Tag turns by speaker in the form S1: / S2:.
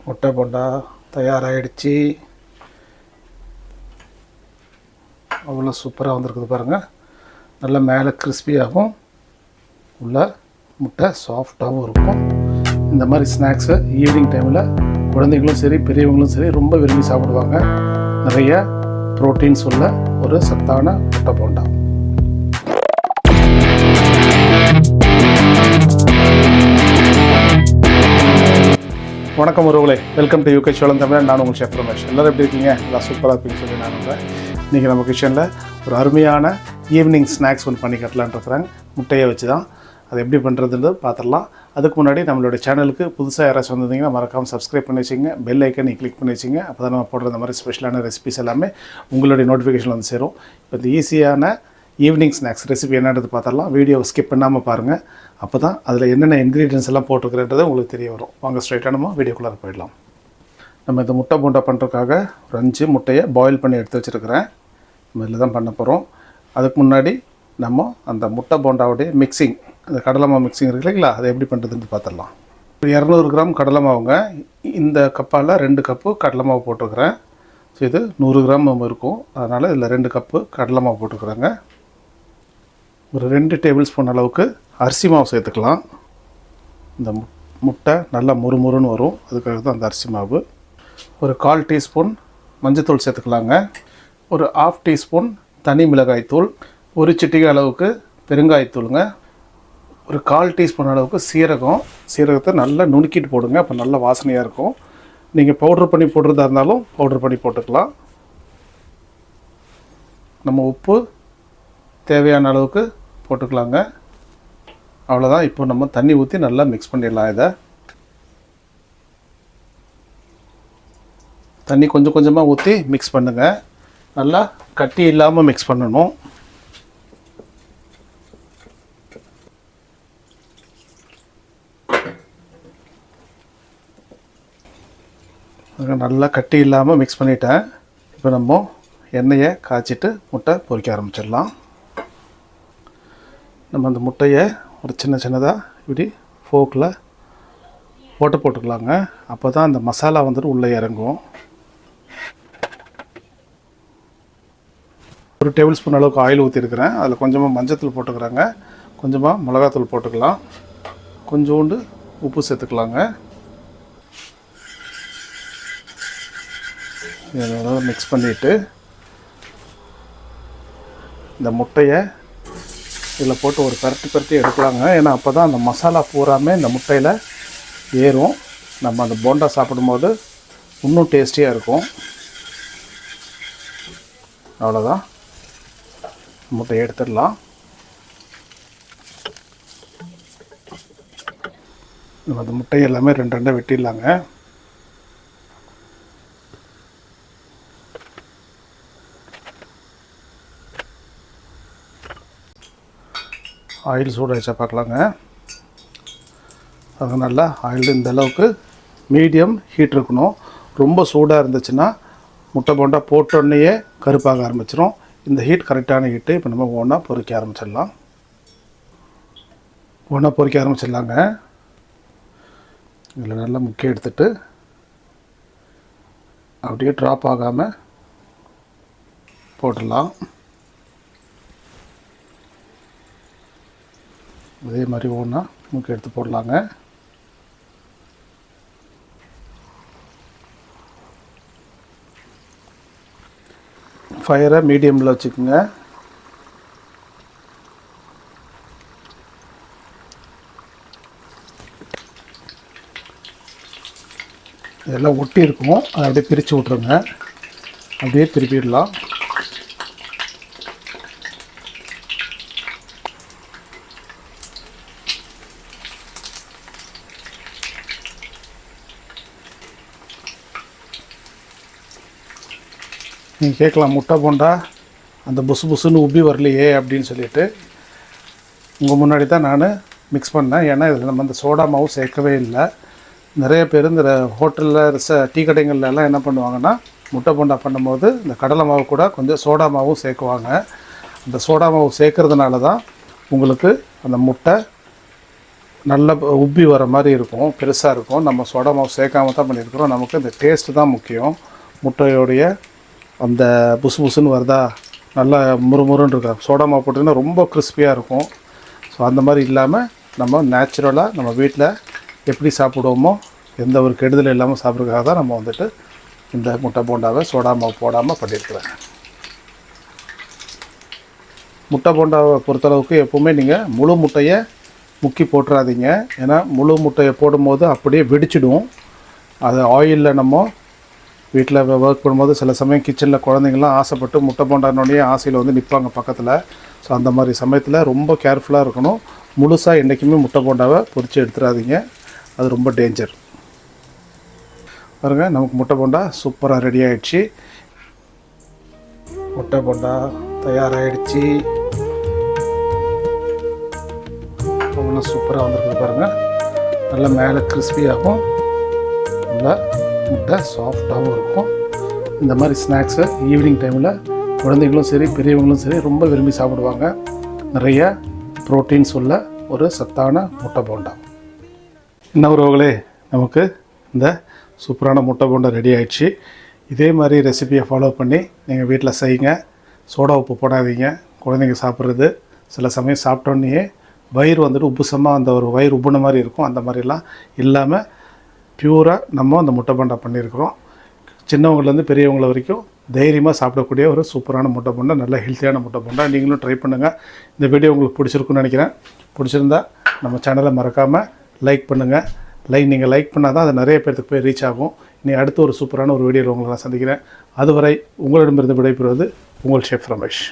S1: முட்டை போண்டா தயாராகிடுச்சு. அவ்வளோ சூப்பராக வந்திருக்குது பாருங்கள். நல்லா மேலே கிறிஸ்பியாகவும் உள்ள முட்டை சாஃப்டாகவும் இருக்கும். இந்த மாதிரி ஸ்நாக்ஸை ஈவினிங் டைமில் குழந்தைங்களும் சரி பெரியவங்களும் சரி ரொம்ப விரும்பி சாப்பிடுவாங்க. நிறைய ப்ரோட்டீன்ஸ் உள்ள ஒரு சத்தான முட்டை போண்டா. வணக்கம் உறவுகளே, welcome to UK Cholan Tamil. நான் உங்கள் ஷெஃப் ரமேஷ். எல்லோரும் எப்படி இருக்கீங்க? எல்லாம் சூப்பராக இருப்பீங்கன்னு சொல்லி நான் நம்புகிறேன். இன்றைக்கி நம்ம கிச்சனில் ஒரு அருமையான ஈவினிங் ஸ்நாக்ஸ் ஒன்று பண்ணி கட்டலான்னு இருக்கிறாங்க. முட்டையை வச்சு தான் அது எப்படி பண்ணுறதுன்னு பார்த்துடலாம். அதுக்கு முன்னாடி நம்மளுடைய சேனலுக்கு புதுசாக யாராச்சும் வந்திருந்தீங்கன்னா மறக்காமல் சப்ஸ்கிரைப் பண்ணி வச்சுங்க. பெல் ஐக்கனை கிளிக் பண்ணி வச்சுங்க. அப்போ தான் நம்ம போடுற இந்த மாதிரி ஸ்பெஷலான ரெசிபிஸ் எல்லாமே உங்களுடைய நோட்டிஃபிகேஷன் வந்து சேரும். இப்போ இந்த ஈஸியான ஈவினிங் ஸ்நாக்ஸ் ரெசிபி என்னன்றது பார்த்துடலாம். வீடியோவை ஸ்கிப் பண்ணாமல் பாருங்கள். அப்போ தான் அதில் என்னென்ன இன்க்ரீடியன்ஸ் எல்லாம் போட்டுருக்குறன்றது உங்களுக்கு தெரிய வரும். வாங்க ஸ்ட்ரைட்டாக நம்ம வீடியோக்குள்ளே போயிடலாம். நம்ம இந்த முட்டை போண்டா பண்ணுறதுக்காக ஒரு 5 முட்டையை பாயில் பண்ணி எடுத்து வச்சுருக்கிறேன். நம்ம இதில் தான் பண்ண போகிறோம். அதுக்கு முன்னாடி நம்ம அந்த முட்டை போண்டாவுடைய மிக்சிங், அந்த கடலை மாவு மிக்சிங் இருக்கு இல்லைங்களா, அதை எப்படி பண்ணுறதுன்னு பார்த்துடலாம். ஒரு 200 கிராம் கடலை மாவுங்க. இந்த கப்பால் 2 கப்பு கடலை மாவு போட்டுருக்குறேன். ஸோ இது 100 கிராம் இருக்கும். அதனால் இதில் 2 கப்பு கடலை மாவு போட்டுருக்குறேங்க. ஒரு 2 டேபிள் ஸ்பூன் அளவுக்கு அரிசி மாவு சேர்த்துக்கலாம். இந்த முட்டை நல்லா முறுமுறுன்னு வரும், அதுக்காக தான் அந்த அரிசி மாவு. ஒரு 1/4 டீஸ்பூன் மஞ்சத்தூள் சேர்த்துக்கலாங்க. ஒரு 1/2 டீஸ்பூன் தனி மிளகாய்த்தூள், ஒரு சிட்டிகை அளவுக்கு பெருங்காயத்தூளுங்க. ஒரு 1/4 டீஸ்பூன் அளவுக்கு சீரகத்தை நல்லா நுணுக்கிட்டு போடுங்க, அப்போ நல்ல வாசனையாக இருக்கும். நீங்கள் பவுட்ரு பண்ணி போடுறதா இருந்தாலும் பவுட்ரு பண்ணி போட்டுக்கலாம். நம்ம உப்பு தேவையான அளவுக்கு போட்டுக்கலாங்க. அவ்வளோதான். இப்போ நம்ம தண்ணி ஊற்றி நல்லா மிக்ஸ் பண்ணிடலாம். இதை தண்ணி கொஞ்சம் கொஞ்சமாக ஊற்றி மிக்ஸ் பண்ணுங்கள். நல்லா கட்டி இல்லாமல் மிக்ஸ் பண்ணணும். நல்லா கட்டி இல்லாமல் மிக்ஸ் பண்ணிட்டேன். இப்போ நம்ம எண்ணெயை காய்ச்சிட்டு முட்டை பொரிக்க ஆரம்பிச்சிடலாம். நம்ம அந்த முட்டையை ஒரு சின்னதாக இப்படி ஃபோக்கில் போட்டுக்கலாங்க. அப்போ தான் அந்த மசாலா வந்துட்டு உள்ளே இறங்கும். ஒரு டேபிள் ஸ்பூன் அளவுக்கு ஆயில் ஊற்றிருக்கிறேன். அதில் கொஞ்சமாக மஞ்சத்தூள் போட்டுக்கிறாங்க, கொஞ்சமாக மிளகாத்தூள் போட்டுக்கலாம், கொஞ்சோண்டு உப்பு சேர்த்துக்கலாங்க. இதோட மிக்ஸ் பண்ணிவிட்டு இந்த முட்டையை இதில் போட்டு ஒரு பரட்டி எடுக்கலாங்க. ஏன்னா அப்போ தான் அந்த மசாலா பூராமே இந்த முட்டையில் ஏறும். நம்ம அந்த போண்டா சாப்பிடும்போது இன்னும் டேஸ்டியாக இருக்கும். அவ்வளோதான், முட்டையை எடுத்துடலாம். நம்ம அந்த முட்டையை எல்லாமே 2 வெட்டிடலாங்க. ஆயில் சூடாகிச்சா பார்க்கலாங்க. அது நல்லா ஆயில் இந்த அளவுக்கு மீடியம் ஹீட் இருக்கணும். ரொம்ப சூடாக இருந்துச்சுன்னா முட்டை போண்டா போட்டோடனேயே கருப்பாக ஆரம்பிச்சிடும். இந்த ஹீட் கரெக்டான ஹீட்டு. இப்போ நம்ம ஒன்றா பொரிக்க ஆரம்பிச்சிடலாங்க. இதில் நல்லா முக்கிய எடுத்துட்டு அப்படியே ட்ராப் ஆகாமல் போட்டுடலாம். அதே மாதிரி ஒன்றா முக்கிய எடுத்து போடலாங்க. ஃபயரை மீடியமில் வச்சுக்கோங்க. இதெல்லாம் ஒட்டி இருக்கும், அதை அப்படியே பிரித்து விட்ருங்க. அப்படியே திருப்பிடலாம். நீங்கள் கேட்கலாம், முட்டை போண்டா அந்த புசுன்னு உப்பி வரலையே அப்படின்னு சொல்லிட்டு. உங்கள் முன்னாடி தான் நான் மிக்ஸ் பண்ணேன். ஏன்னா இதில் நம்ம அந்த சோடா மாவு சேர்க்கவே இல்லை. நிறைய பேர் இந்த ஹோட்டலில் டீ கடைகள்லாம் என்ன பண்ணுவாங்கன்னா, முட்டை போண்டா பண்ணும்போது இந்த கடலை மாவு கூட கொஞ்சம் சோடா மாவும் சேர்க்குவாங்க. அந்த சோடா மாவு சேர்க்கறதுனால தான் உங்களுக்கு அந்த முட்டை நல்ல உப்பி வர மாதிரி இருக்கும், பெருசாக இருக்கும். நம்ம சோடா மாவு சேர்க்காம தான் பண்ணியிருக்கிறோம். நமக்கு இந்த டேஸ்ட்டு தான் முக்கியம். முட்டையோடைய அந்த புசு புசுன்னு வருதா, நல்லா முறுமுறுன்னு இருக்கா. சோடா மாவு போட்டிங்கன்னா ரொம்ப கிறிஸ்பியாக இருக்கும். ஸோ அந்த மாதிரி இல்லாமல் நம்ம நேச்சுரலாக நம்ம வீட்டில் எப்படி சாப்பிடுவோமோ எந்த ஒரு கெடுதல் இல்லாமல் சாப்பிட்றதுக்காக தான் நம்ம வந்துட்டு இந்த முட்டை போண்டாவை சோடா மாவு போடாமல் பண்ணியிருக்கிறேன். முட்டை போண்டாவை பொறுத்தளவுக்கு எப்போவுமே நீங்கள் முழு முட்டையை முக்கி போட்டுறாதீங்க. ஏன்னா முழு முட்டையை போடும்போது அப்படியே வெடிச்சிடும். அது ஆயிலில் நம்ம வீட்டில் ஒர்க் பண்ணும்போது சில சமயம் கிச்சனில் குழந்தைங்கள்லாம் ஆசைப்பட்டு முட்டை போண்டானோடனே ஆசையில் வந்து நிற்பாங்க பக்கத்தில். ஸோ அந்த மாதிரி சமயத்தில் ரொம்ப கேர்ஃபுல்லாக இருக்கணும். முழுசாக என்றைக்குமே முட்டை போண்டாவை பொரித்து எடுத்துடாதீங்க, அது ரொம்ப டேஞ்சர். பாருங்கள், நமக்கு முட்டை போண்டா சூப்பராக ரெடி ஆகிடுச்சு. முட்டை போண்டா தயாராகிடுச்சு. அவ்வளோ சூப்பராக வந்துருக்கு பாருங்கள். நல்லா மேலே கிறிஸ்பியாகவும் நல்லா முட்டை சாஃப்டாகவும் இருக்கும். இந்த மாதிரி ஸ்நாக்ஸை ஈவினிங் டைமில் குழந்தைங்களும் சரி பெரியவங்களும் சரி ரொம்ப விரும்பி சாப்பிடுவாங்க. நிறைய ப்ரோட்டீன்ஸ் உள்ள ஒரு சத்தான முட்டை போண்டா. என்ன உறவுகளே, நமக்கு இந்த சூப்பரான முட்டை போண்டா ரெடி ஆகிடுச்சு. இதே மாதிரி ரெசிபியை ஃபாலோ பண்ணி நீங்கள் வீட்டில் செய்யுங்க. சோடா உப்பு போடாதீங்க. குழந்தைங்க சாப்பிட்றது சில சமயம் சாப்பிட்டோன்னே வயிறு வந்துட்டு உப்புசமாக அந்த ஒரு வயிறு உப்புன மாதிரி இருக்கும். அந்த மாதிரிலாம் இல்லாமல் பியூராக நம்ம அந்த முட்டை போண்டா பண்ணியிருக்கிறோம். சின்னவங்கலேருந்து பெரியவங்கள வரைக்கும் தைரியமாக சாப்பிடக்கூடிய ஒரு சூப்பரான முட்டை போண்டா, நல்ல ஹெல்த்தியான முட்டை போண்டா. நீங்களும் ட்ரை பண்ணுங்கள். இந்த வீடியோ உங்களுக்கு பிடிச்சிருக்குன்னு நினைக்கிறேன். பிடிச்சிருந்தா நம்ம சேனலை மறக்காமல் லைக் பண்ணுங்கள். நீங்கள் லைக் பண்ணால் தான் அது நிறைய பேருக்கு போய் ரீச் ஆகும். இனி அடுத்து ஒரு சூப்பரான ஒரு வீடியோவில் உங்களை நான் சந்திக்கிறேன். அதுவரை உங்களிடமிருந்து விடைபெறுவது உங்கள் ஷெஃப் ரமேஷ்.